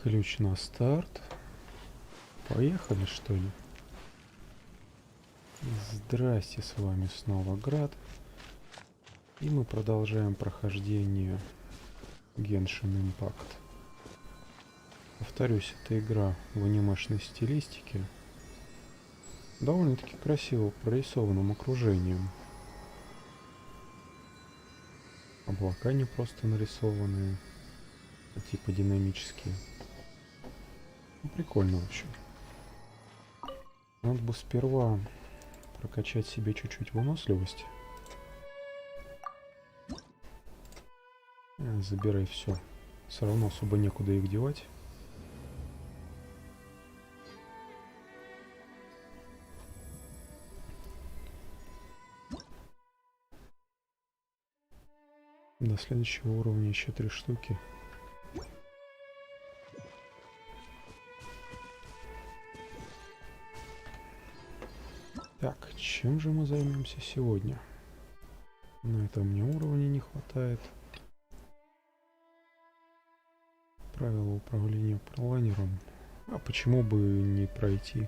Ключ на старт. Поехали, что ли? Здрасте, с вами снова GraD. И мы продолжаем прохождение Genshin Impact. Повторюсь, это игра в анимешной стилистике. Довольно-таки красиво прорисованным окружением. Облака не просто нарисованные, а типа динамические. Ну, прикольно, в общем. Надо бы сперва прокачать себе чуть-чуть выносливость. Забирай все. Все равно особо некуда их девать. До следующего уровня еще 3 штуки. Так, чем же мы займемся сегодня? На этом мне уровня не хватает. Правила управления планером. А почему бы не пройти?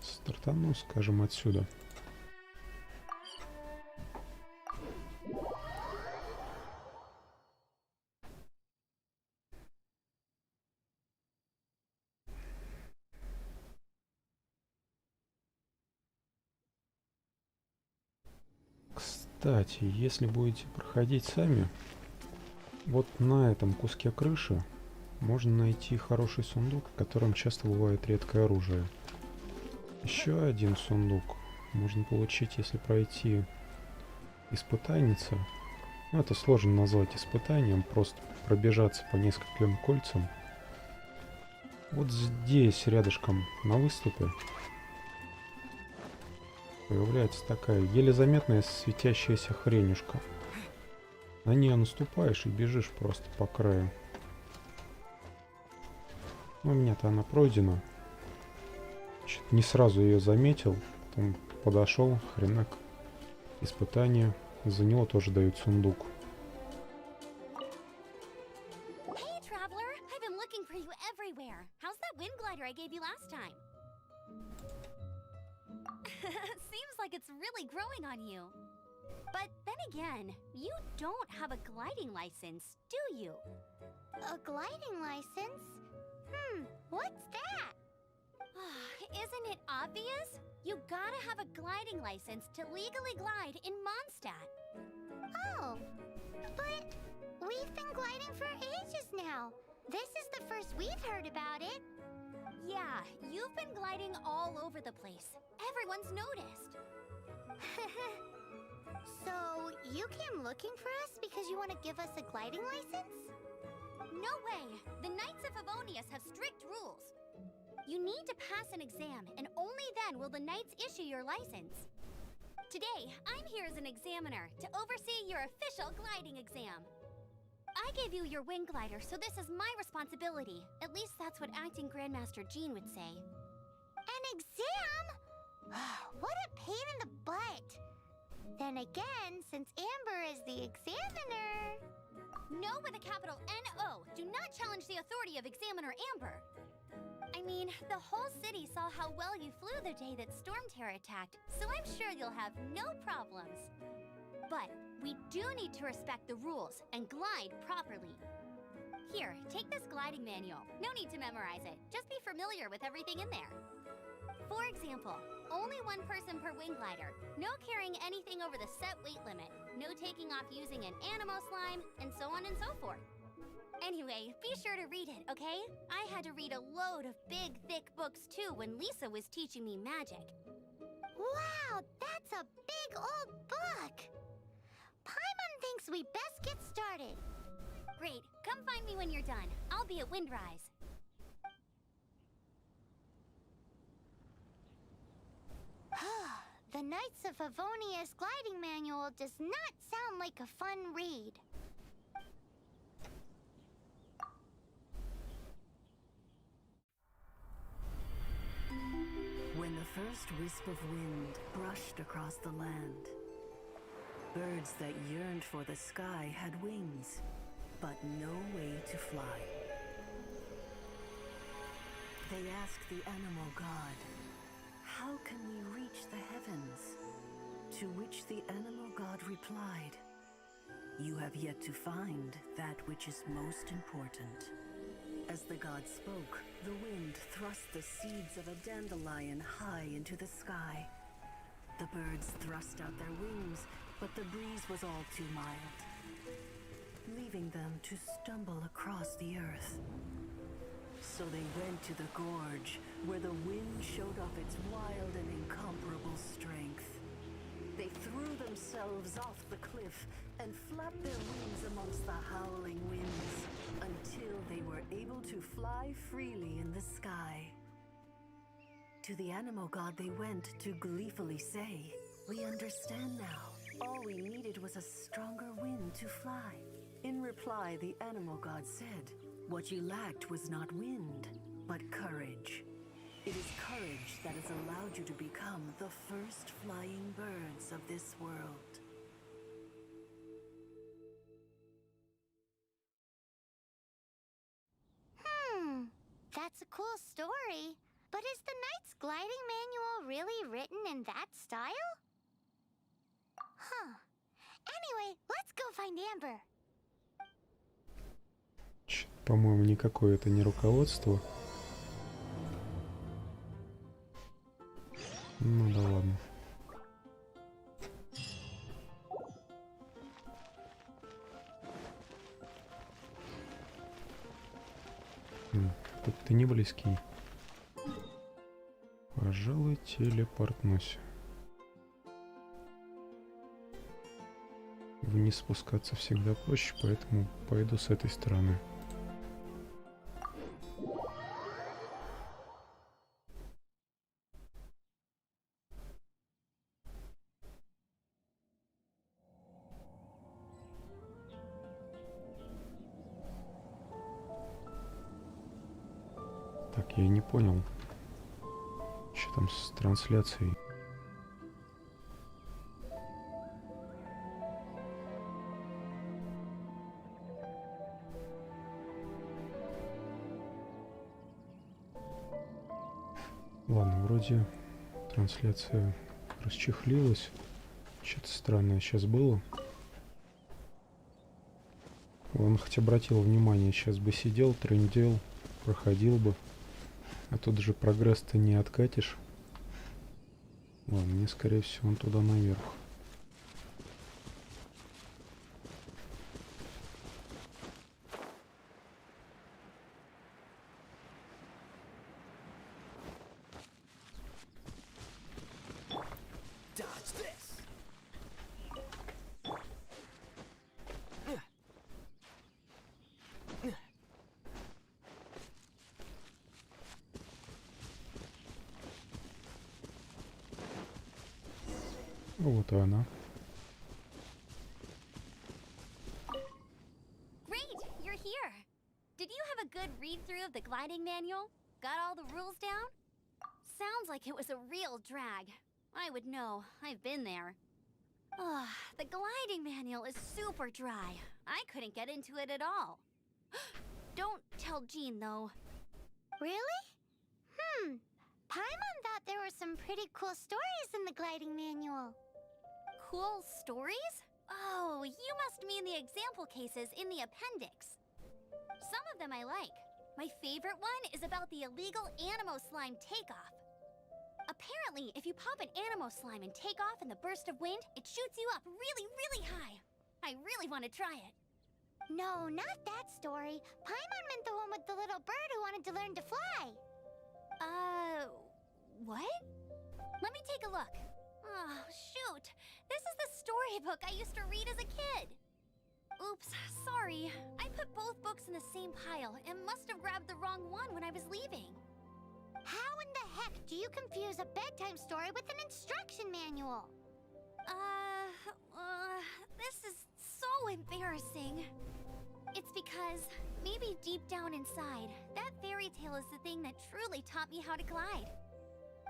Стартану, скажем, отсюда. Кстати, если будете проходить сами, вот на этом куске крыши можно найти хороший сундук, в котором часто бывает редкое оружие. Еще один сундук можно получить, если пройти испытаница. Ну, это сложно назвать испытанием, просто пробежаться по нескольким кольцам. Вот здесь, рядышком на выступе, появляется такая еле заметная светящаяся хренюшка. На нее наступаешь и бежишь просто по краю. Ну, у меня-то она пройдена. Не сразу ее заметил, потом подошел, хренак, испытание. За него тоже дают сундук. Hey, traveler! I've been looking for you everywhere. How's that wind glider I gave you last time? Seems like it's really growing on you. But then again, you don't have a gliding license, do you? A gliding license? What's that? Isn't it obvious? You gotta have a gliding license to legally glide in Mondstadt. Oh, but we've been gliding for ages now. This is the first we've heard about it. Yeah, you've been gliding all over the place. Everyone's noticed. So, you came looking for us because you want to give us a gliding license? No way! The Knights of Favonius have strict rules. You need to pass an exam, and only then will the Knights issue your license. Today, I'm here as an examiner to oversee your official gliding exam. I gave you your wing glider, so this is my responsibility. At least that's what acting Grandmaster Jean would say. An exam? What a pain in the butt. Then again, since Amber is the examiner... No with a capital N-O. Do not challenge the authority of Examiner Amber. I mean, the whole city saw how well you flew the day that Storm Terror attacked, so I'm sure you'll have no problems. But we do need to respect the rules and glide properly. Here, take this gliding manual. No need to memorize it. Just be familiar with everything in there. For example, only one person per wing glider, no carrying anything over the set weight limit, no taking off using an animo slime, and so on and so forth. Anyway, be sure to read it, okay? I had to read a load of big, thick books too when Lisa was teaching me magic. Wow, that's a big old book! Paimon thinks we best get started. Great, come find me when you're done. I'll be at Windrise. The Knights of Favonius gliding manual does not sound like a fun read. When the first wisp of wind brushed across the land. Birds that yearned for the sky had wings, but no way to fly. They asked the animal god, "How can we reach the heavens?" To which the animal god replied, "You have yet to find that which is most important." As the god spoke, the wind thrust the seeds of a dandelion high into the sky. The birds thrust out their wings, but the breeze was all too mild, leaving them to stumble across the earth. So they went to the gorge, where the wind showed off its wild and incomparable strength. They threw themselves off the cliff and flapped their wings amongst the howling winds until they were able to fly freely in the sky. To the animal god they went to gleefully say, "We understand now. All we needed was a stronger wind to fly." In reply, the animal god said, "What you lacked was not wind, but courage. It is courage that has allowed you to become the first flying birds of this world." That's a cool story. But is the Knight's gliding manual really written in that style? Huh. Anyway, let's go find Amber. По-моему, никакое это не руководство. Ну да ладно. Тут ты не близкий. Пожалуй, телепортнусь. Вниз спускаться всегда проще, поэтому пойду с этой стороны. Так, я не понял, что там с трансляцией. Ладно, вроде трансляция расчехлилась. Что-то странное сейчас было. Он хоть обратил внимание, сейчас бы сидел, трындел, проходил бы. А тут же прогресс-то не откатишь. Ладно, мне скорее всего он туда наверх. Вот и она. Great, you're here. Did you have a good read-through of the gliding manual? Got all the rules down? Sounds like it was a real drag. I would know. I've been there. Ugh, the gliding manual is super dry. I couldn't get into it at all. Don't tell Jean, though. Really? Paimon thought there were some pretty cool stories in the gliding manual. Cool stories? Oh, you must mean the example cases in the appendix. Some of them I like. My favorite one is about the illegal Animo slime takeoff. Apparently, if you pop an Animo slime and take off in the burst of wind, it shoots you up really, really high. I really want to try it. No, not that story. Paimon meant the one with the little bird who wanted to learn to fly. What? Let me take a look. Oh, shoot. This is the storybook I used to read as a kid. Oops, sorry. I put both books in the same pile and must have grabbed the wrong one when I was leaving. How in the heck do you confuse a bedtime story with an instruction manual? This is so embarrassing. It's because, maybe deep down inside, that fairy tale is the thing that truly taught me how to glide.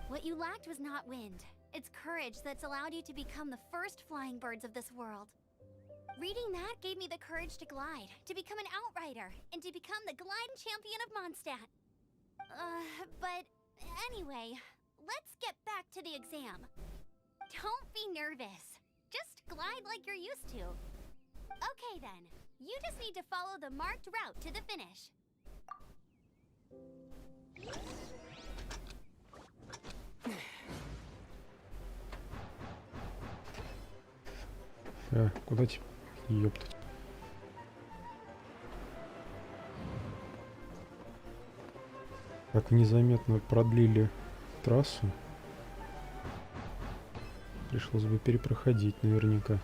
What you lacked was not wind. It's courage that's allowed you to become the first flying birds of this world. Reading that gave me the courage to glide, to become an outrider, and to become the glide champion of Mondstadt. But anyway, let's get back to the exam. Don't be nervous. Just glide like you're used to. Okay then, you just need to follow the marked route to the finish. Куда теперь? Ёптать. Как незаметно продлили трассу. Пришлось бы перепроходить наверняка.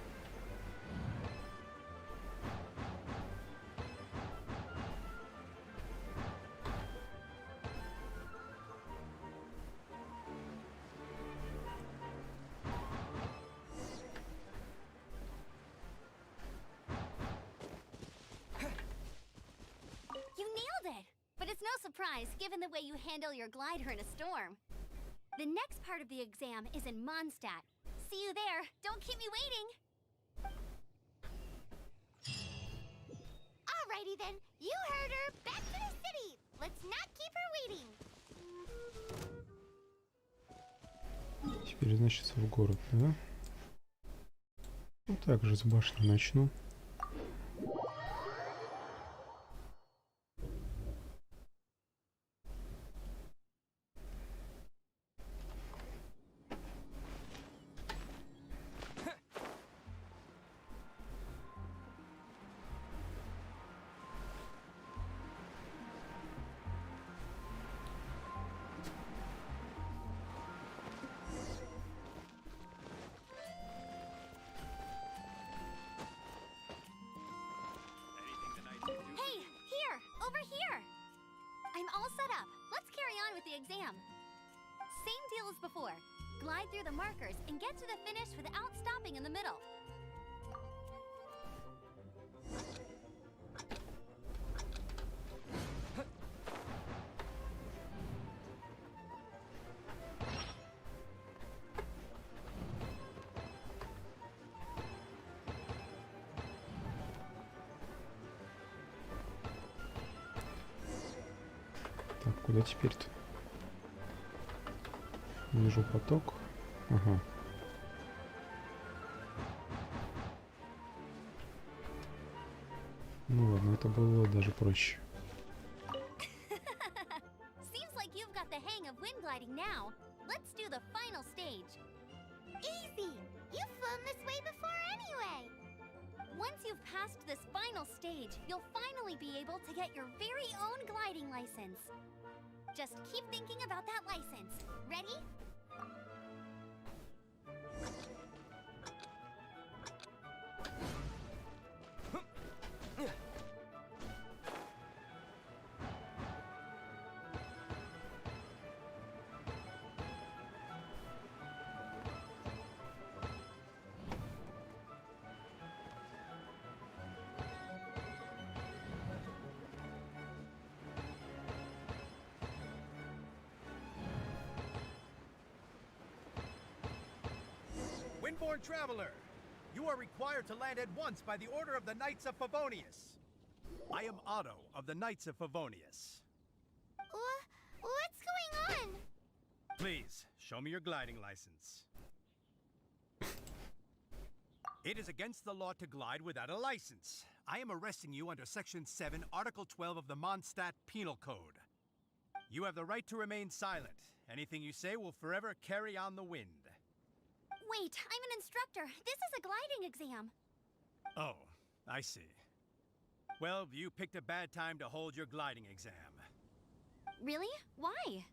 Given the way you handle your glider in a storm. The next part of the exam is in Mondstadt. See you there. Don't keep me waiting. Alrighty then. You heard her. Back to the city. Let's not keep her waiting. Теперь, значит, в город, да? Ну, так же с башни начну. Over here! I'm all set up. Let's carry on with the exam. Same deal as before. Glide through the markers and get to the finish without stopping in the middle. Куда теперь-то? Вижу поток. Ага. Ну ладно, это было даже проще. Seems like you've got the hang of wind gliding now. Let's do the final stage. Easy! You've flown this way before anyway. Once you've passed this final stage, you'll finally be able to get your very own gliding license. Just keep thinking about that license. Ready? Windborne traveler, you are required to land at once by the order of the Knights of Favonius. I am Otto of the Knights of Favonius. What's going on? Please, show me your gliding license. It is against the law to glide without a license. I am arresting you under Section 7, Article 12 of the Mondstadt Penal Code. You have the right to remain silent. Anything you say will forever carry on the wind. Wait, I'm an instructor. This is a gliding exam. Oh, I see. Well, you picked a bad time to hold your gliding exam. Really? Why?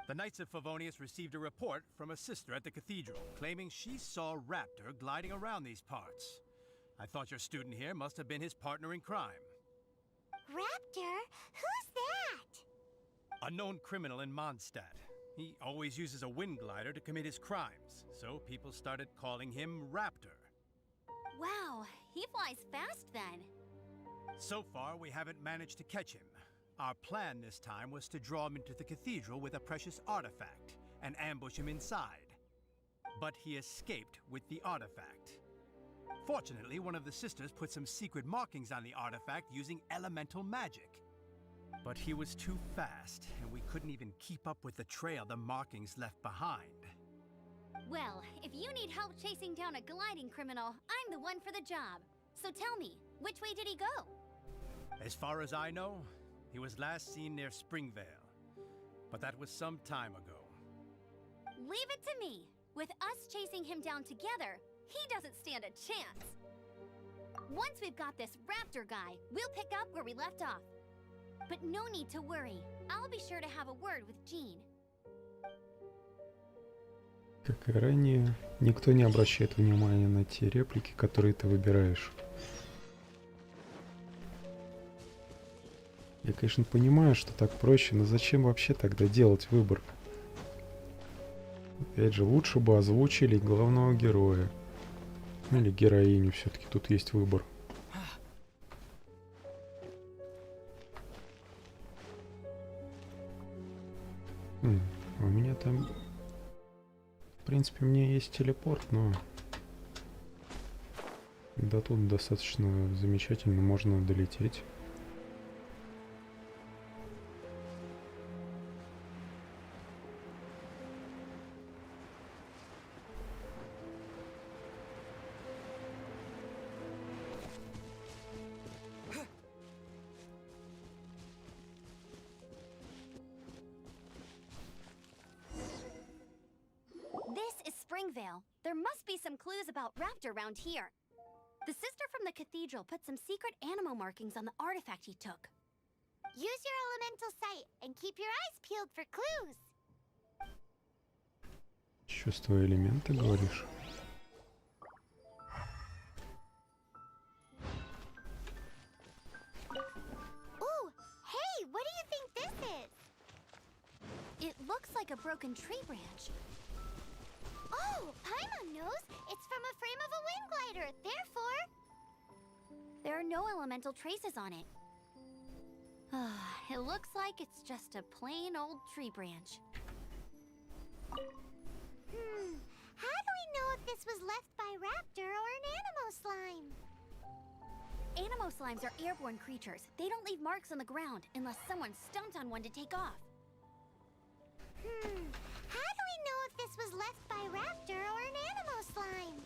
The Knights of Favonius received a report from a sister at the cathedral, claiming she saw Raptor gliding around these parts. I thought your student here must have been his partner in crime. Raptor? Who's that? A known criminal in Mondstadt. He always uses a wind glider to commit his crimes, so people started calling him Raptor. Wow, he flies fast then. So far, we haven't managed to catch him. Our plan this time was to draw him into the cathedral with a precious artifact, and ambush him inside. But he escaped with the artifact. Fortunately, one of the sisters put some secret markings on the artifact using elemental magic. But he was too fast, and we couldn't even keep up with the trail the markings left behind. Well, if you need help chasing down a gliding criminal, I'm the one for the job. So tell me, which way did he go? As far as I know, he was last seen near Springvale. But that was some time ago. Leave it to me. With us chasing him down together, he doesn't stand a chance. Once we've got this raptor guy, we'll pick up where we left off. But no need to worry. I'll be sure to have a word with Jean. Как и ранее, никто не обращает внимания на те реплики, которые ты выбираешь. Я, конечно, понимаю, что так проще, но зачем вообще тогда делать выбор? Опять же, лучше бы озвучили главного героя. Ну, или героиню, все-таки тут есть выбор. У меня там... В принципе, у меня есть телепорт, но... До тут достаточно замечательно можно долететь. Springvale. There must be some clues about Raptor around here. The sister from the cathedral put some secret animal markings on the artifact he took. Use your elemental sight and keep your eyes peeled for clues. Чувство элемента, говоришь? Ooh, hey, what do you think this is? It looks like a broken tree branch. Oh, Paimon knows. It's from a frame of a wind glider. Therefore... There are no elemental traces on it. It looks like it's just a plain old tree branch. How do we know if this was left by Raptor or an Animo slime? Animo slimes are airborne creatures. They don't leave marks on the ground unless someone stomped on one to take off. How do we know if this was left by Raptor or an Animo slime?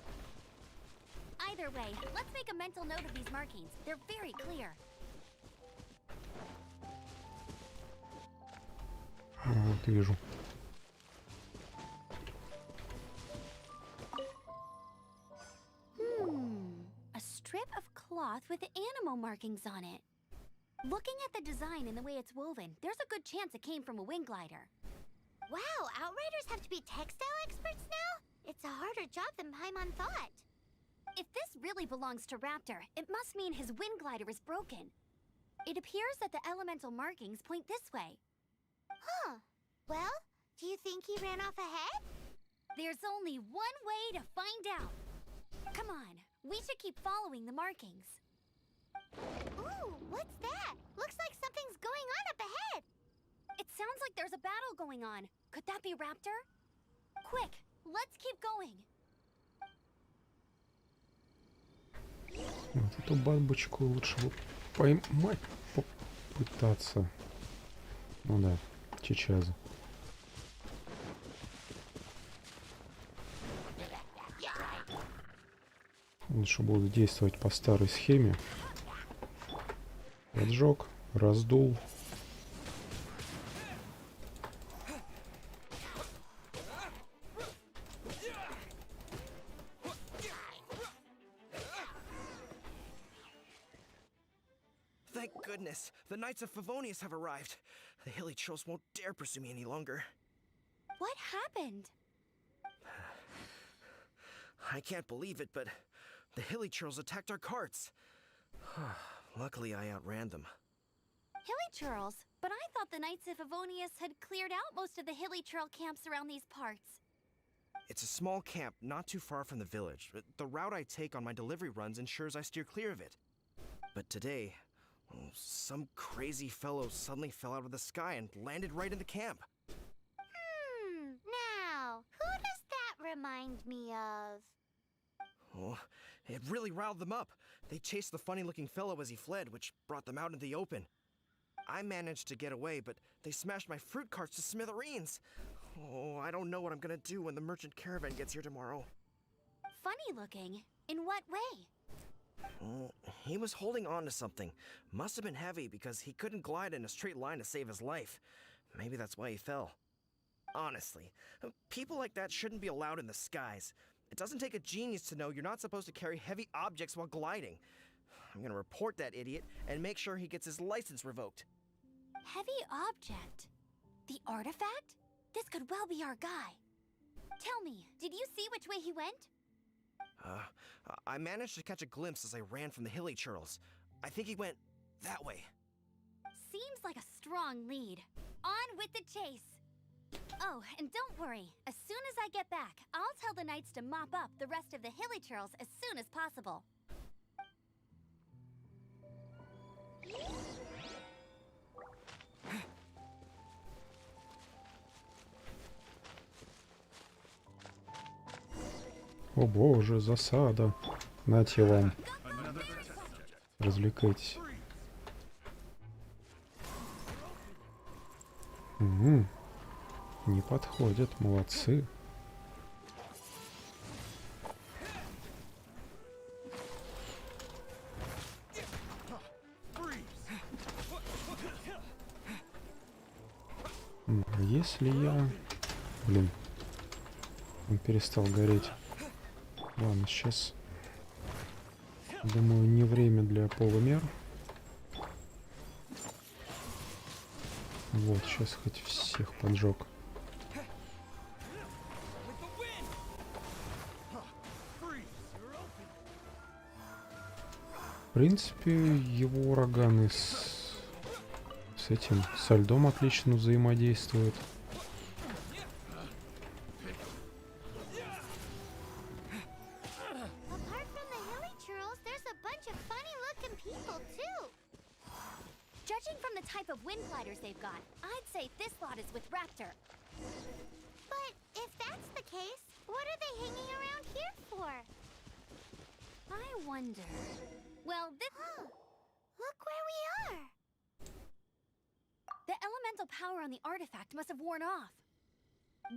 Either way, let's make a mental note of these markings. They're very clear. Вот вижу. A strip of cloth with Animo markings on it. Looking at the design and the way it's woven, there's a good chance it came from a wind glider. Wow, Outriders have to be textile experts now? It's a harder job than Paimon thought. If this really belongs to Raptor, it must mean his wind glider is broken. It appears that the elemental markings point this way. Huh. Well, do you think he ran off ahead? There's only one way to find out. Come on, we should keep following the markings. Ooh, what's that? Looks like something's going on up ahead. It sounds like there's a battle going on. Could that be Raptor? Quick, let's keep going. Вот эту бабочку лучше бы поймать, попытаться. Ну да, сейчас. Лучше буду действовать по старой схеме. Поджег, раздул. Thank goodness, the Knights of Favonius have arrived. The hilly trolls won't dare pursue me any longer. What happened? I can't believe it, but the hilly trolls attacked our carts. Luckily, I outran them. Hilly Churls? But I thought the Knights of Favonius had cleared out most of the Hilly Churl camps around these parts. It's a small camp not too far from the village. The route I take on my delivery runs ensures I steer clear of it. But today, some crazy fellow suddenly fell out of the sky and landed right in the camp. Now, remind me of? Oh, it really riled them up. They chased the funny-looking fellow as he fled, which brought them out into the open. I managed to get away, but they smashed my fruit carts to smithereens. Oh, I don't know what I'm gonna do when the merchant caravan gets here tomorrow. Funny looking? In what way? Oh, he was holding on to something. Must have been heavy because he couldn't glide in a straight line to save his life. Maybe that's why he fell. Honestly, people like that shouldn't be allowed in the skies. It doesn't take a genius to know you're not supposed to carry heavy objects while gliding. I'm gonna report that idiot and make sure he gets his license revoked. Heavy object? The artifact? This could well be our guy. Tell me, did you see which way he went? I managed to catch a glimpse as I ran from the hilly churls. I think he went that way. Seems like a strong lead. On with the chase. Oh, and don't worry. As soon as I get back, I'll tell the knights to mop up the rest of the hilly churls as soon as possible. О боже, засада. Нате вам. Развлекайтесь. Угу. Не подходят, молодцы. Если я... Блин. Он перестал гореть. Ладно, сейчас... Думаю, не время для полумер. Вот, сейчас хоть всех поджег. В принципе, его ураганы с этим, со льдом отлично взаимодействуют. Apart from the hilly churls, there's a bunch of funny-looking people too. Judging from the type of wind gliders they've got, I'd say this lot is with Raptor. But if that's the case, what are they hanging around here for? I wonder... Well, this... Look where we are. The elemental power on the artifact must have worn off.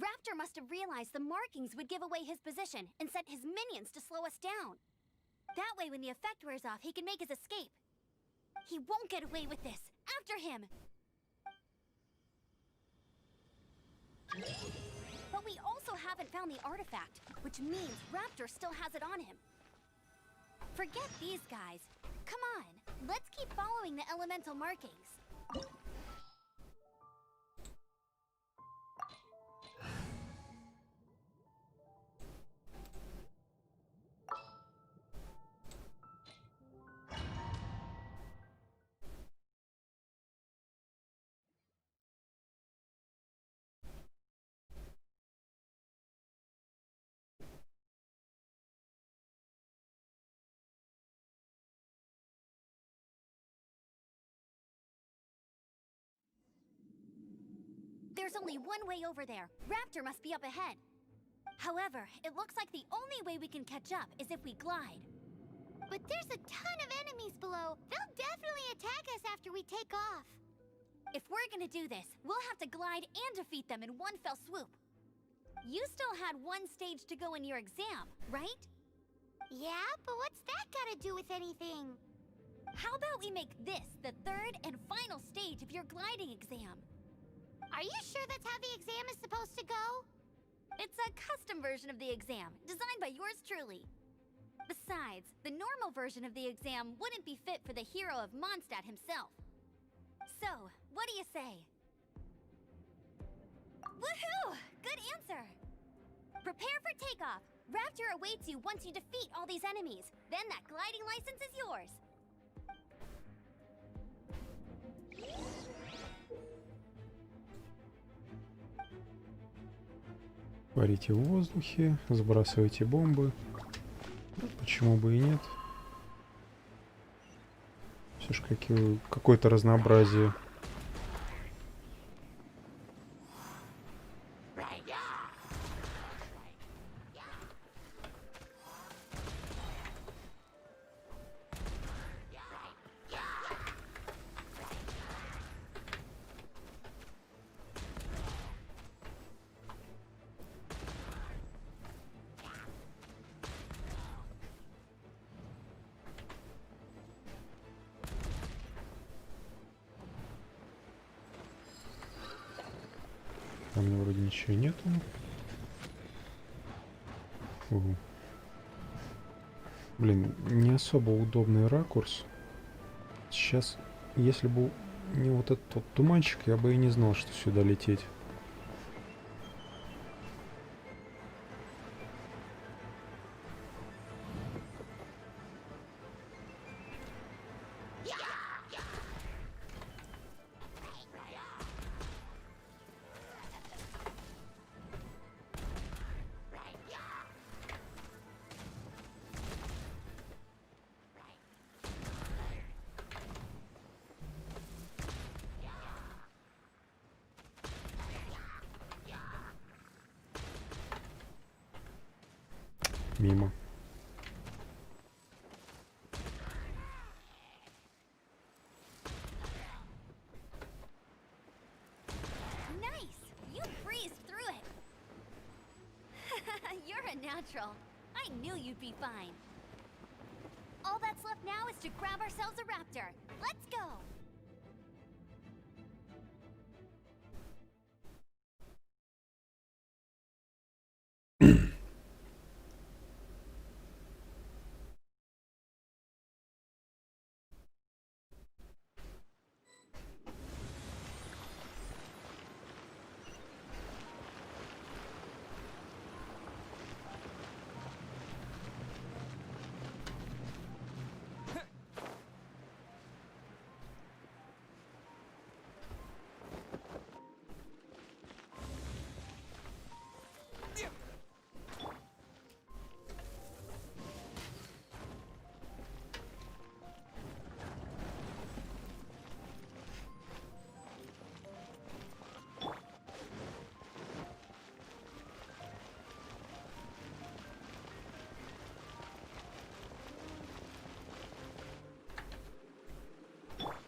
Raptor must have realized the markings would give away his position and sent his minions to slow us down. That way, when the effect wears off, he can make his escape. He won't get away with this. After him! But we also haven't found the artifact, which means Raptor still has it on him. Forget these guys. Come on, let's keep following the elemental markings. There's only one way over there. Raptor must be up ahead. However, it looks like the only way we can catch up is if we glide. But there's a ton of enemies below. They'll definitely attack us after we take off. If we're gonna do this, we'll have to glide and defeat them in one fell swoop. You still had one stage to go in your exam, right? Yeah, but what's that gotta do with anything? How about we make this the third and final stage of your gliding exam? Are you sure that's how the exam is supposed to go? It's a custom version of the exam, designed by yours truly. Besides, the normal version of the exam wouldn't be fit for the hero of Mondstadt himself. So, what do you say? Woohoo! Good answer! Prepare for takeoff. Raptor awaits you once you defeat all these enemies. Then that gliding license is yours. Парите в воздухе, сбрасывайте бомбы. Почему бы и нет? Все ж какое-то разнообразие. ничего нету. Угу. Блин, не особо удобный ракурс. Сейчас, если бы не вот этот вот туманчик, я бы и не знал, что сюда лететь. Мимо. Nice! You breezed through it! You're a natural. I knew you'd be fine. All that's left now is to grab ourselves a raptor. Let's go!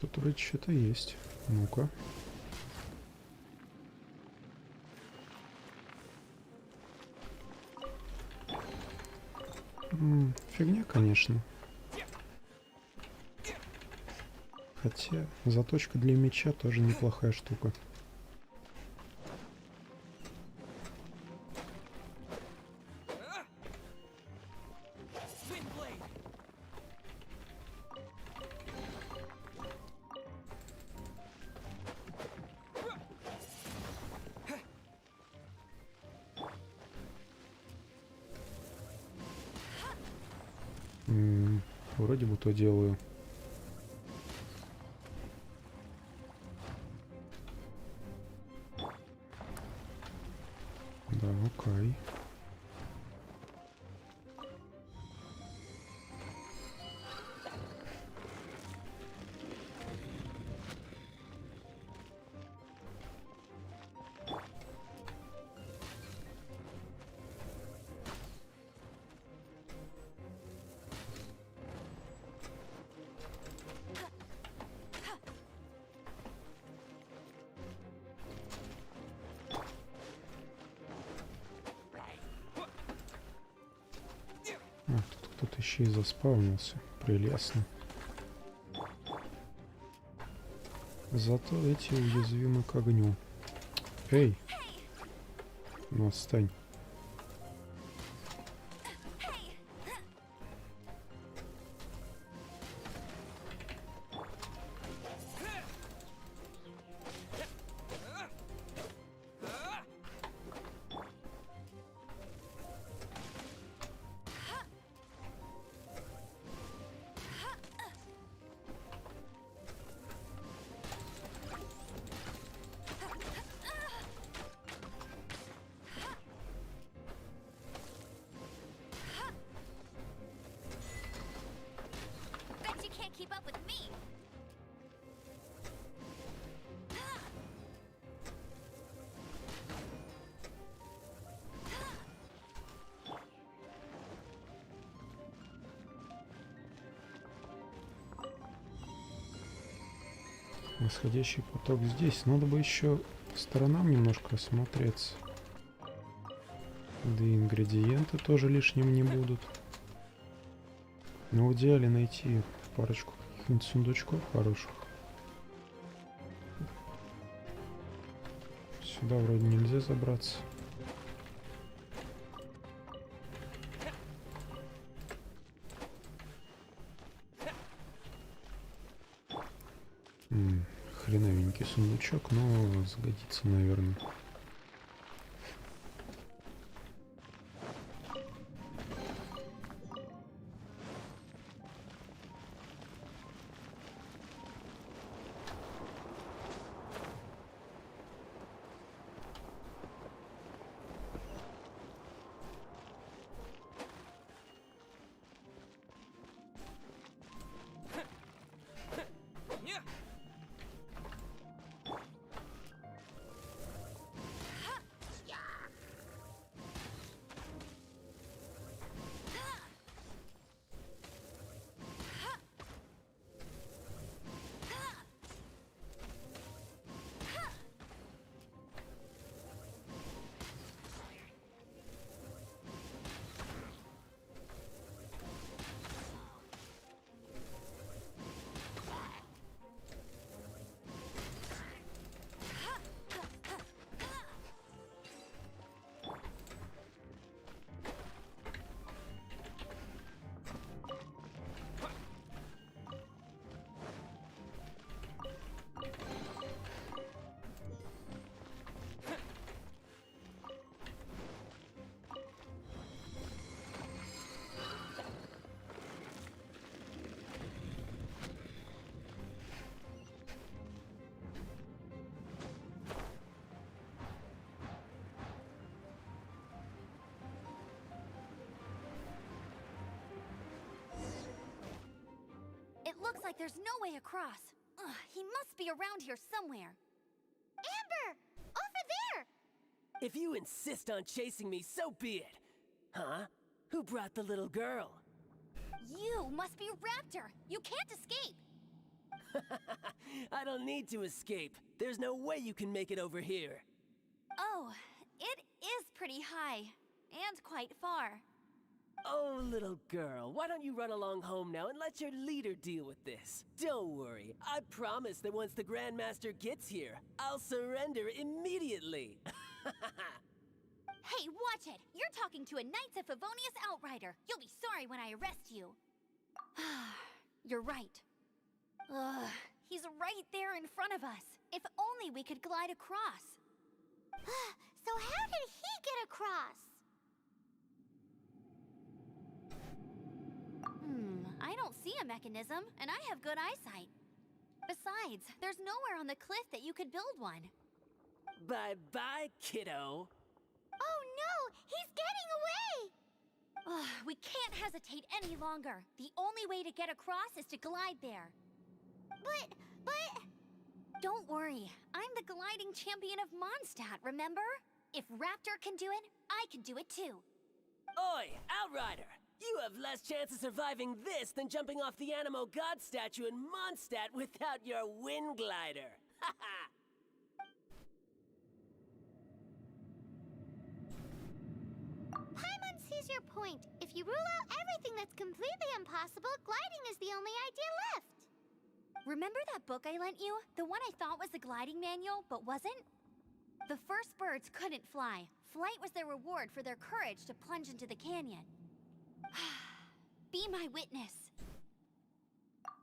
Тут вроде что-то есть. Ну-ка. Фигня, конечно. Хотя заточка для меча тоже неплохая штука. Вроде бы то делаю. Да, окей. Тут кто-то еще и заспавнился. Прелестно. Зато эти уязвимы к огню. Эй! Ну отстань. Keep up with me. Восходящий поток здесь. Надо бы еще по сторонам немножко осмотреться. Да и ингредиенты тоже лишним не будут. Но в идеале найти парочку каких-нибудь сундучков хороших. Все, Сюда вроде нельзя забраться. Хреновенький сундучок, но сгодится, наверное. It looks like there's no way across. Ugh, he must be around here somewhere. Amber! Over there! If you insist on chasing me, so be it. Huh? Who brought the little girl? You must be Raptor. You can't escape. I don't need to escape. There's no way you can make it over here. Oh, it is pretty high. And quite far. Oh, little girl, why don't you run along home now and let your leader deal with this? Don't worry, I promise that once the Grandmaster gets here, I'll surrender immediately. Hey, watch it! You're talking to a Knights of Favonius outrider. You'll be sorry when I arrest you. You're right. Ugh, he's right there in front of us. If only we could glide across. So how did he get across? I don't see a mechanism, and I have good eyesight. Besides, there's nowhere on the cliff that you could build one. Bye-bye, kiddo. Oh no! He's getting away! Ugh, we can't hesitate any longer. The only way to get across is to glide there. But... Don't worry. I'm the gliding champion of Mondstadt, remember? If Raptor can do it, I can do it too. Oi, Outrider! You have less chance of surviving this than jumping off the Animo God statue in Mondstadt without your wind glider. Haha! Paimon sees your point. If you rule out everything that's completely impossible, gliding is the only idea left. Remember that book I lent you? The one I thought was the gliding manual, but wasn't? The first birds couldn't fly. Flight was their reward for their courage to plunge into the canyon. Be my witness.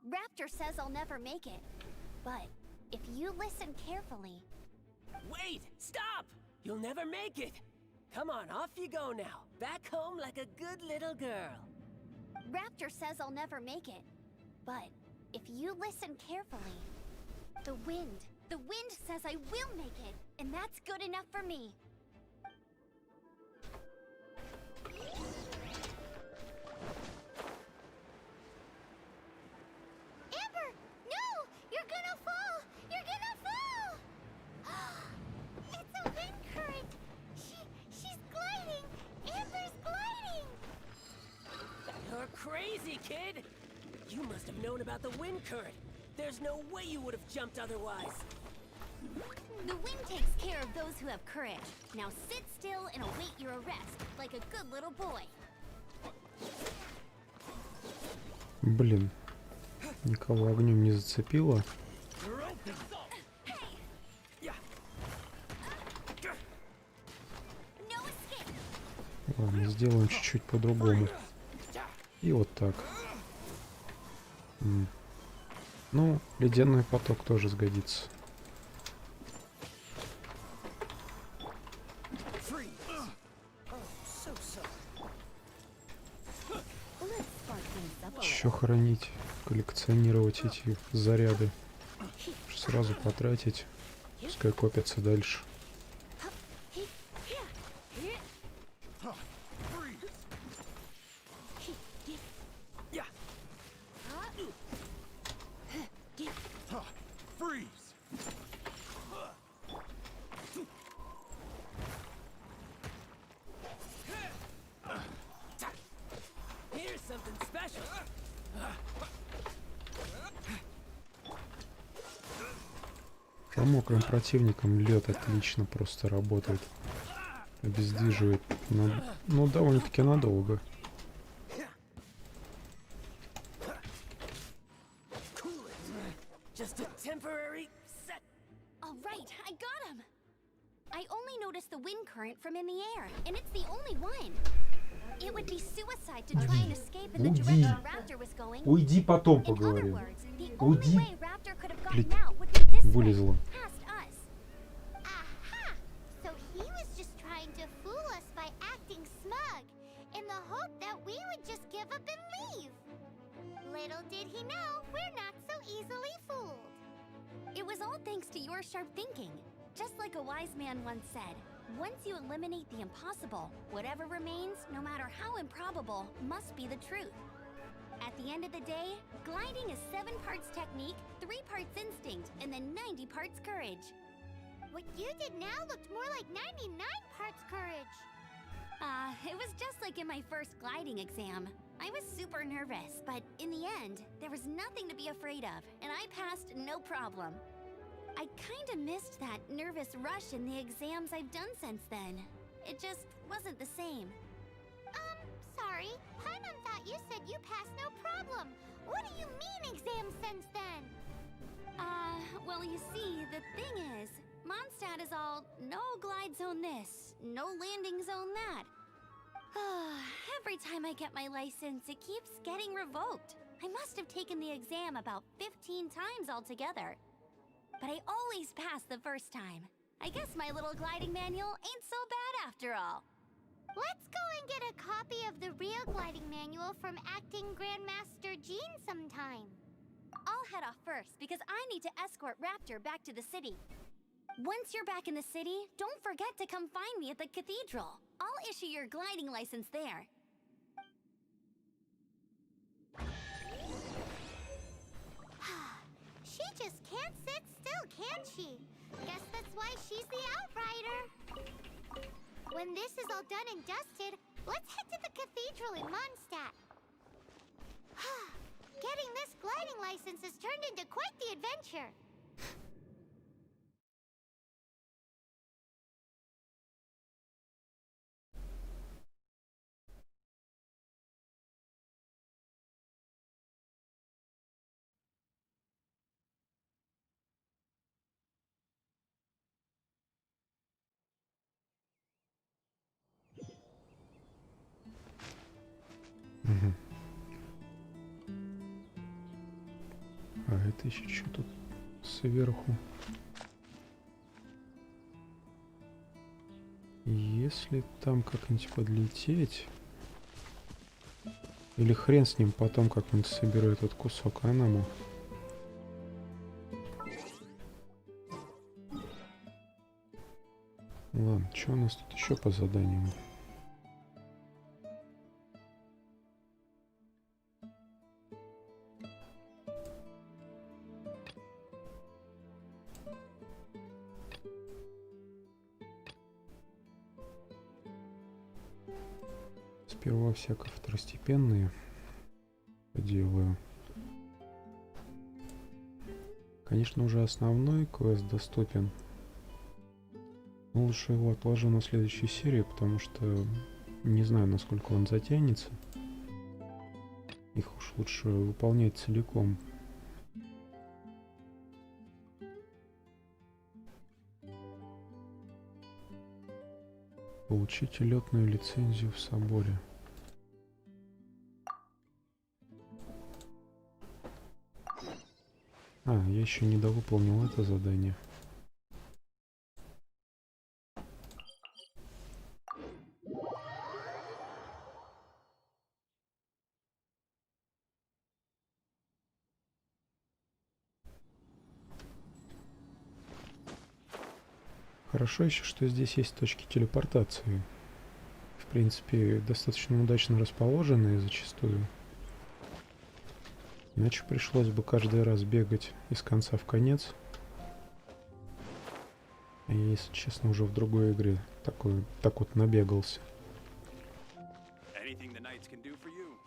Raptor says I'll never make it. But if you listen carefully... Wait! Stop! You'll never make it! Come on, off you go now. Back home like a good little girl. Raptor says I'll never make it. But if you listen carefully... The wind says I will make it. And that's good enough for me. Amber! No! You're gonna fall! You're gonna fall! It's a wind current! She's gliding! Amber's gliding! You're crazy, kid! You must have known about the wind current. There's no way you would have jumped otherwise. The wind takes care of those who have courage. Now sit still and await your arrest, like a good little boy. Блин, никого огнем не зацепило. Ладно, сделаем чуть-чуть по-другому. И вот так. Ну, ледяной поток тоже сгодится. Еще хранить, коллекционировать эти заряды. Сразу потратить. Пускай копятся дальше. По мокрым противникам лед отлично просто работает. Обездвиживает, ну, довольно-таки надолго. All right, I got him. I only noticed the wind current from in the air, and it's the only one. It would be suicide to try and escape in the direction Raptor was going. Уйди, потом In other поговорим. words, the Уйди. only way Raptor could have gotten out would be this way, Вылезла. past us. Aha! So he was just trying to fool us by acting smug, in the hope that we would just give up and leave. Little did he know, we're not so easily fooled. It was all thanks to your sharp thinking. Just like a wise man once said, once you eliminate the impossible, whatever remains, no matter how improbable, must be the truth. At the end of the day, gliding is 7 parts technique, 3 parts instinct, and then 90 parts courage. What you did now looked more like 99 parts courage. It was just like in my first gliding exam. I was super nervous, but in the end, there was nothing to be afraid of, and I passed no problem. I kinda missed that nervous rush in the exams I've done since then. It just wasn't the same. Sorry. Paimon thought you said you passed no problem. What do you mean exam since then? Well, you see, the thing is, Mondstadt is all no glide zone this, no landing zone that. Every time I get my license, it keeps getting revoked. I must have taken the exam about 15 times altogether. But I always pass the first time. I guess my little gliding manual ain't so bad after all. Let's go and get a copy of the real gliding manual from acting Grandmaster Jean sometime. I'll head off first because I need to escort Raptor back to the city. Once you're back in the city, don't forget to come find me at the cathedral. I'll issue your gliding license there. She just can't sit still, can she? Guess that's why she's the outrider. When this is all done and dusted, let's head to the cathedral in Mondstadt. Getting this gliding license has turned into quite the adventure. А это еще что тут сверху? Если там как-нибудь подлететь... Или хрен с ним, потом как-нибудь соберу этот кусок аномы. Ладно, что у нас тут еще по заданиям? Сперва всяко второстепенные делаю. Конечно, уже основной квест доступен. Но лучше его отложу на следующую серию, потому что не знаю, насколько он затянется. Их уж лучше выполнять целиком. Получите летную лицензию в соборе. А, я еще не довыполнил это задание. Хорошо еще, что здесь есть точки телепортации. В принципе, достаточно удачно расположенные зачастую. Иначе пришлось бы каждый раз бегать из конца в конец. И, если честно, уже в другой игре так вот набегался. Anything the knights can do for you.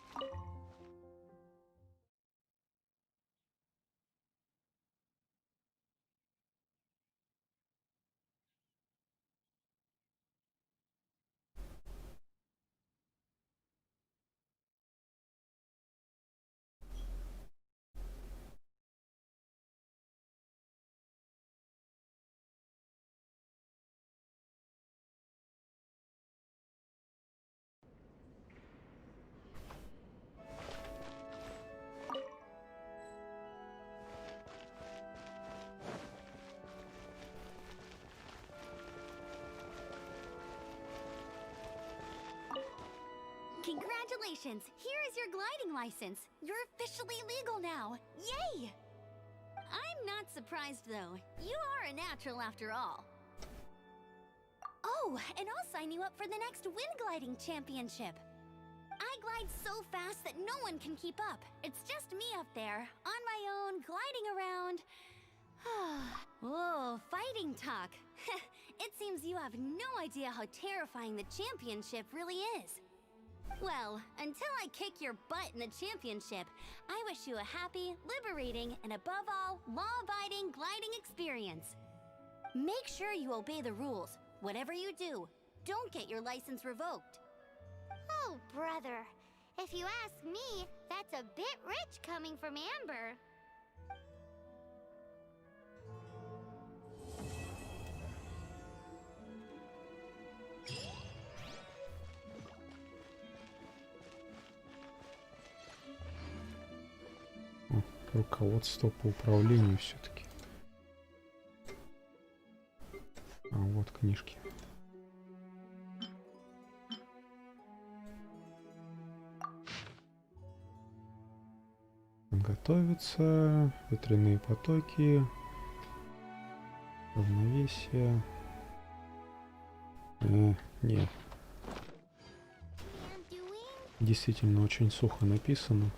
Congratulations! Here is your gliding license. You're officially legal now. Yay! I'm not surprised though. You are a natural after all. Oh, and I'll sign you up for the next wind gliding championship. I glide so fast that no one can keep up. It's just me up there, on my own, gliding around. Whoa, fighting talk. It seems you have no idea how terrifying the championship really is. Well, until I kick your butt in the championship, I wish you a happy, liberating, and above all, law-abiding gliding experience. Make sure you obey the rules. Whatever you do, don't get your license revoked. Oh, brother. If you ask me, that's a bit rich coming from Amber. Руководство по управлению все-таки. А вот книжки. Готовится. Ветряные потоки. Равновесие. Нет. I'm doing Действительно очень сухо написано.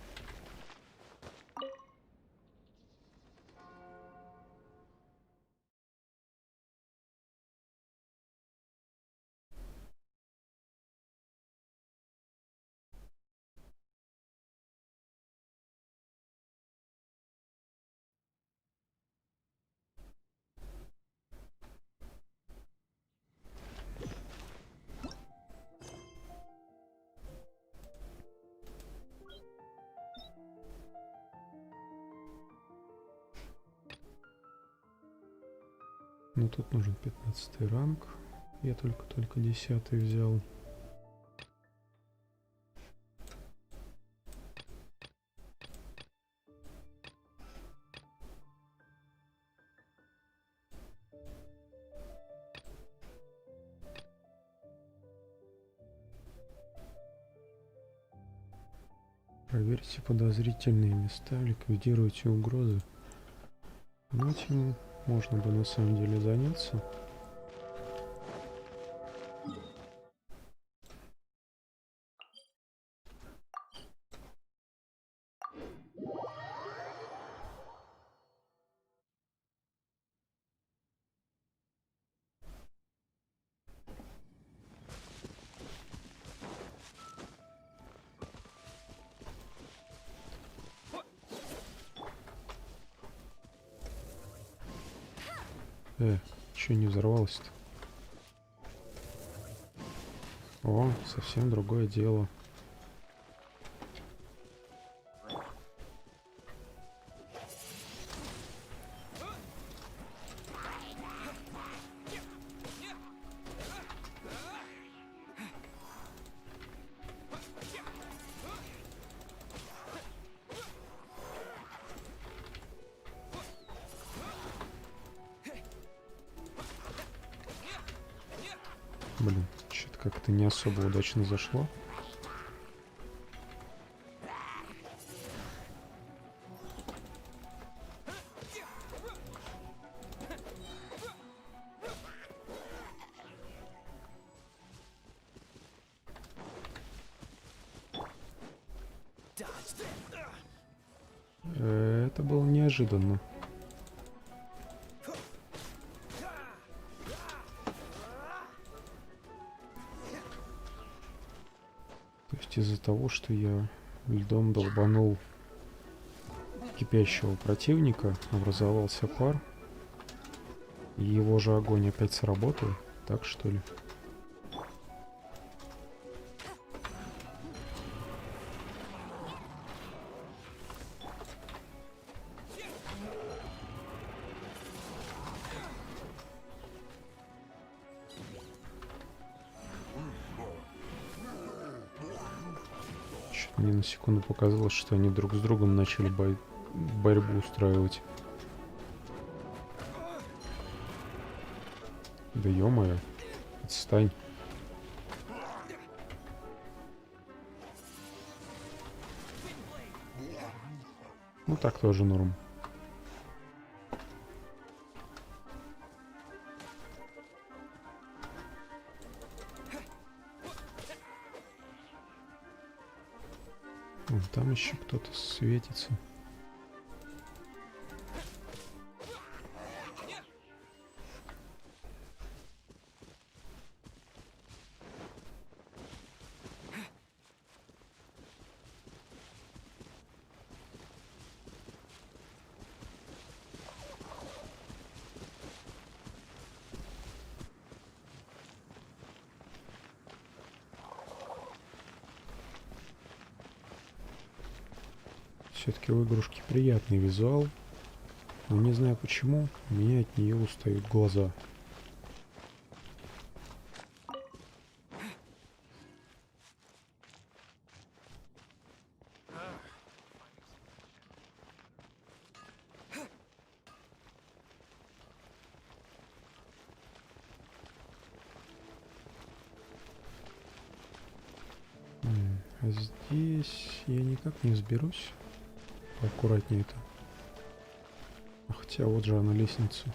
Ну тут нужен 15 ранг. Я только 10 взял. Проверьте подозрительные места, ликвидируйте угрозы. Ну, этим можно бы на самом деле заняться. Чё не взорвалось-то? О, совсем другое дело. Блин, что-то как-то не особо удачно зашло. Это было неожиданно. То есть из-за того, что я льдом долбанул кипящего противника, образовался пар, и его же огонь опять сработал, так что ли? Мне на секунду показалось, что они друг с другом начали борьбу устраивать. Да ё-моё, отстань. Ну так тоже норм. Вон там еще кто-то светится. Все-таки у игрушки приятный визуал, но не знаю почему, у меня от нее устают глаза. А здесь я никак не взберусь. Поаккуратнее это. Хотя вот же она, лестница.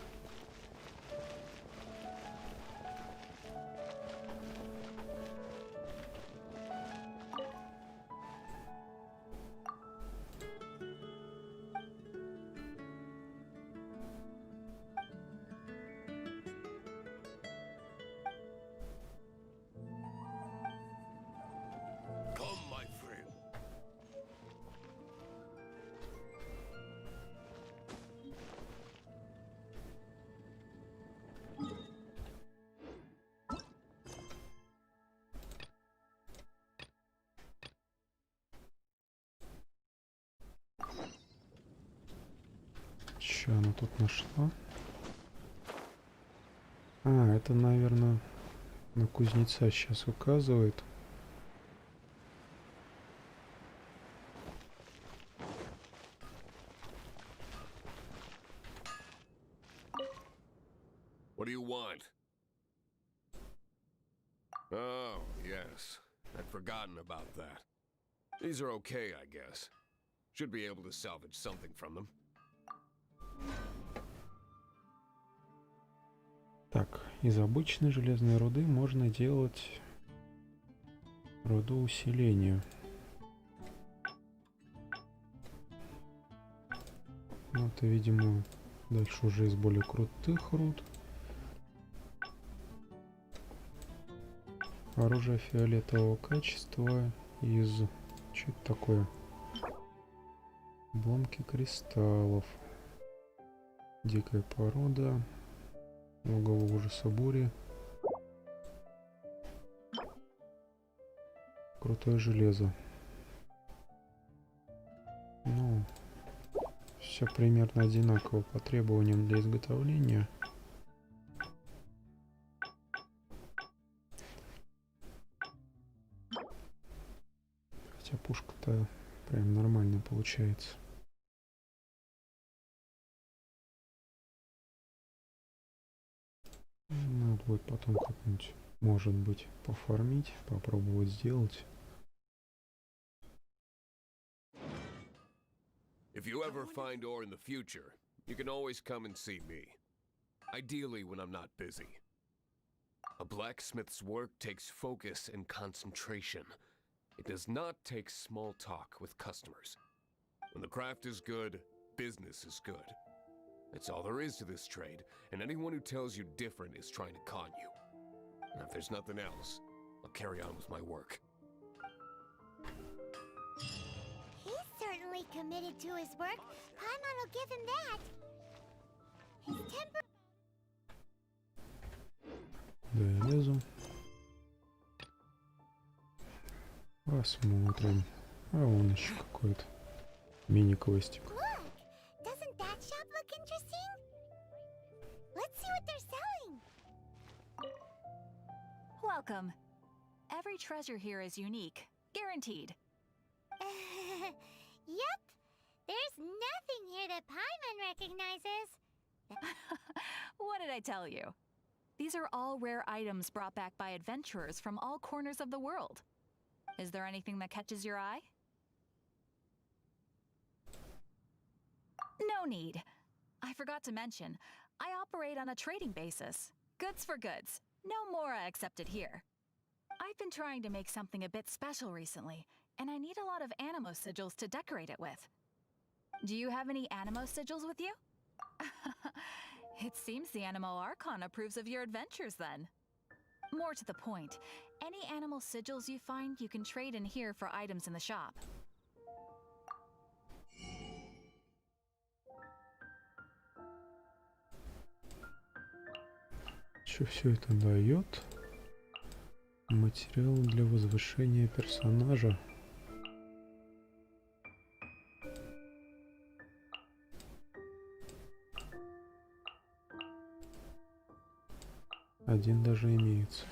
Что она тут нашла? А, это, наверное, на кузнеца сейчас указывает. What do you want? Oh, yes. I'd forgotten about that. These are okay, I guess. Should be able to salvage something from them. Так, из обычной железной руды можно делать руду усиления. Ну, это, видимо, дальше уже из более крутых руд. Оружие фиолетового качества из... Что это такое? Обломки кристаллов. Дикая порода. Логово ужаса бури. Крутое железо. Ну, все примерно одинаково по требованиям для изготовления. Хотя пушка-то прям нормально получается. Надо будет потом как-нибудь Может быть, пофармить, попробовать сделать. If you ever find ore in the future, you can always come and see me. Ideally when I'm not busy. A blacksmith's work takes focus and concentration. It does not take small talk with customers. When the craft is good, business is good. That's all there is to this trade, and anyone who tells you different is trying to con you. And if there's nothing else, I'll carry on with my work. He's certainly committed to his work. Paimon will give him that. His temper... Да, я лезу. Посмотрим. А вон еще какой-то мини-квестик. Look! Doesn't that shop look interesting? Let's see what they're selling. Welcome. Every treasure here is unique, guaranteed. Yep. There's nothing here that Paimon recognizes. What did I tell you? These are all rare items brought back by adventurers from all corners of the world. Is there anything that catches your eye? No need. I forgot to mention, I operate on a trading basis. Goods for goods. No mora accepted here. I've been trying to make something a bit special recently, and I need a lot of animo sigils to decorate it with. Do you have any animo sigils with you? It seems the Animo Archon approves of your adventures then. More to the point, any animal sigils you find you can trade in here for items in the shop. Что все это дает? Материал для возвышения персонажа. Один даже имеется.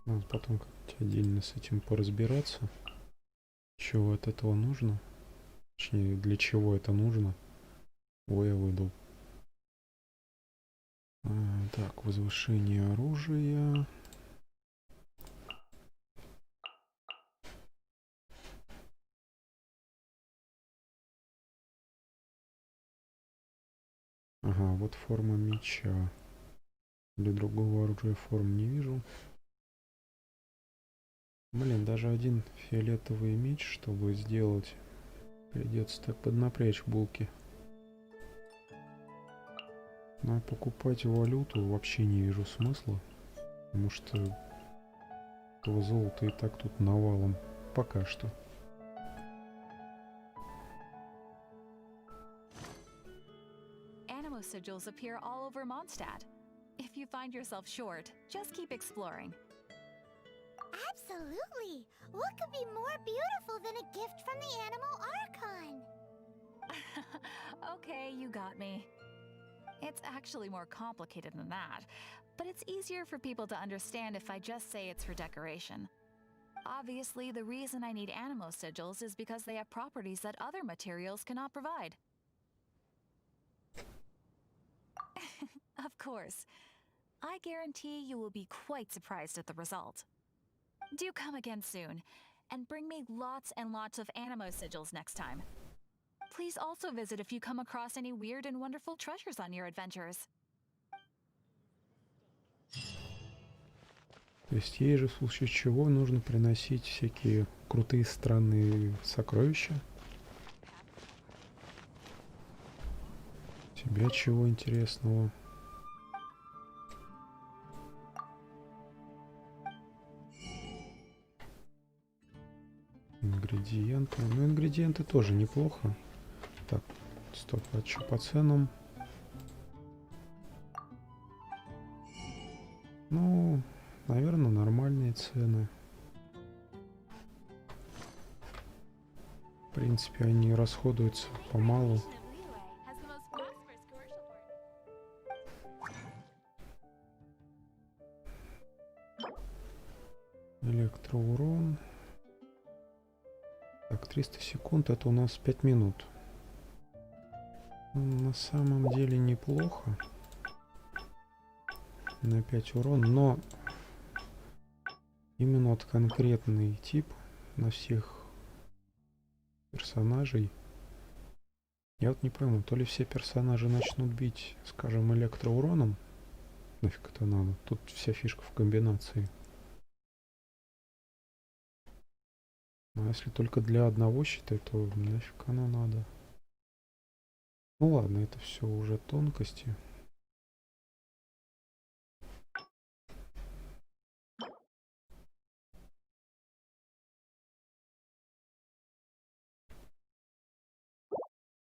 Надо потом как-нибудь отдельно с этим поразбираться. Чего от этого нужно? Точнее, для чего это нужно? Ой, я выдал. Так, возвышение оружия. Ага, вот форма меча. Для другого оружия форм не вижу. Блин, даже один фиолетовый меч, чтобы сделать, придется так поднапрячь булки. Но покупать валюту вообще не вижу смысла, потому что этого золота и так тут навалом пока что. Animo sigils appear all over Mondstadt. If you find yourself short, just keep exploring. Absolutely. What could be more beautiful than a gift from the Animal Archon? Okay, you got me. It's actually more complicated than that, but it's easier for people to understand if I just say it's for decoration. Obviously, the reason I need animo sigils is because they have properties that other materials cannot provide. Of course. I guarantee you will be quite surprised at the result. Do come again soon, and bring me lots and lots of animo sigils next time. Please also visit if you come across any weird and wonderful treasures on your adventures. То есть ей же в случае чего нужно приносить всякие крутые странные сокровища. Тебя чего интересного? Ингредиенты. Ну, ингредиенты тоже неплохо. Так, стоп, а что по ценам? Ну, наверное, нормальные цены. В принципе, они расходуются помалу. Электроурон. Так, 300 секунд, это у нас 5 минут. На самом деле неплохо. на 5 урон, но именно вот конкретный тип на всех персонажей. Я вот не пойму, то ли все персонажи начнут бить, скажем, электроуроном. Нафиг это надо? Тут вся фишка в комбинации. А если только для одного считать, то нафиг оно надо? Ну ладно, это все уже тонкости.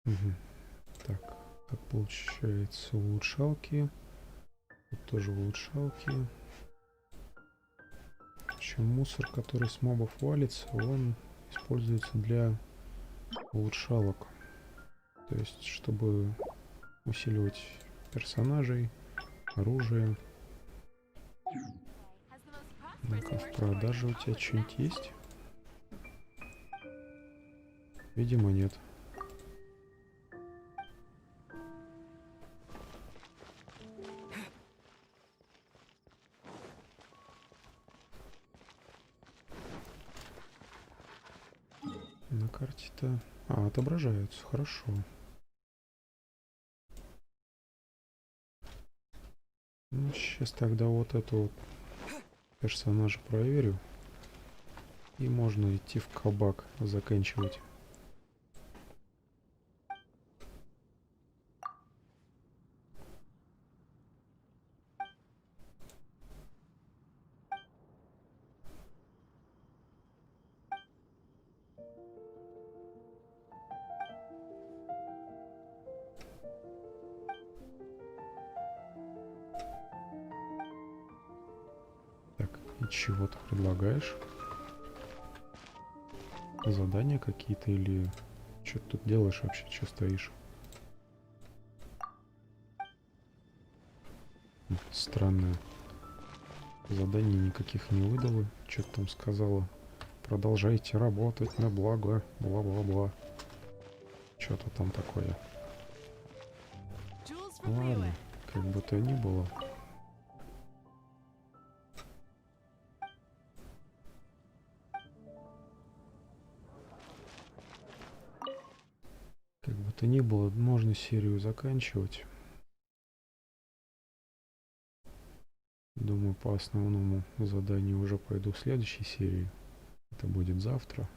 Угу. Так получается улучшалки. Тут тоже улучшалки. Причем мусор, который с мобов валится, он используется для улучшалок. То есть, чтобы усиливать персонажей, оружие. Ну-ка, в продаже у тебя что-нибудь есть? Видимо, нет. На карте-то... А, отображаются, хорошо. Ну, сейчас тогда вот эту вот персонажа проверю. И можно идти в кабак, заканчивать. Так, и чего ты предлагаешь? Задания какие-то или... Что ты тут делаешь вообще? Что стоишь? Странное. Заданий никаких не выдала. Что-то там сказала. Продолжайте работать на благо. Бла-бла-бла. Что-то там такое. Ладно, как бы то ни было. Как бы то ни было, можно серию заканчивать. Думаю, по основному заданию уже пойду в следующей серии. Это будет завтра.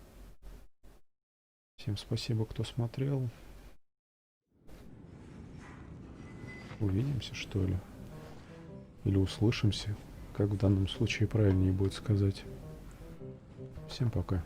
Всем спасибо, кто смотрел. Увидимся, что ли? Или услышимся, как в данном случае правильнее будет сказать. Всем пока.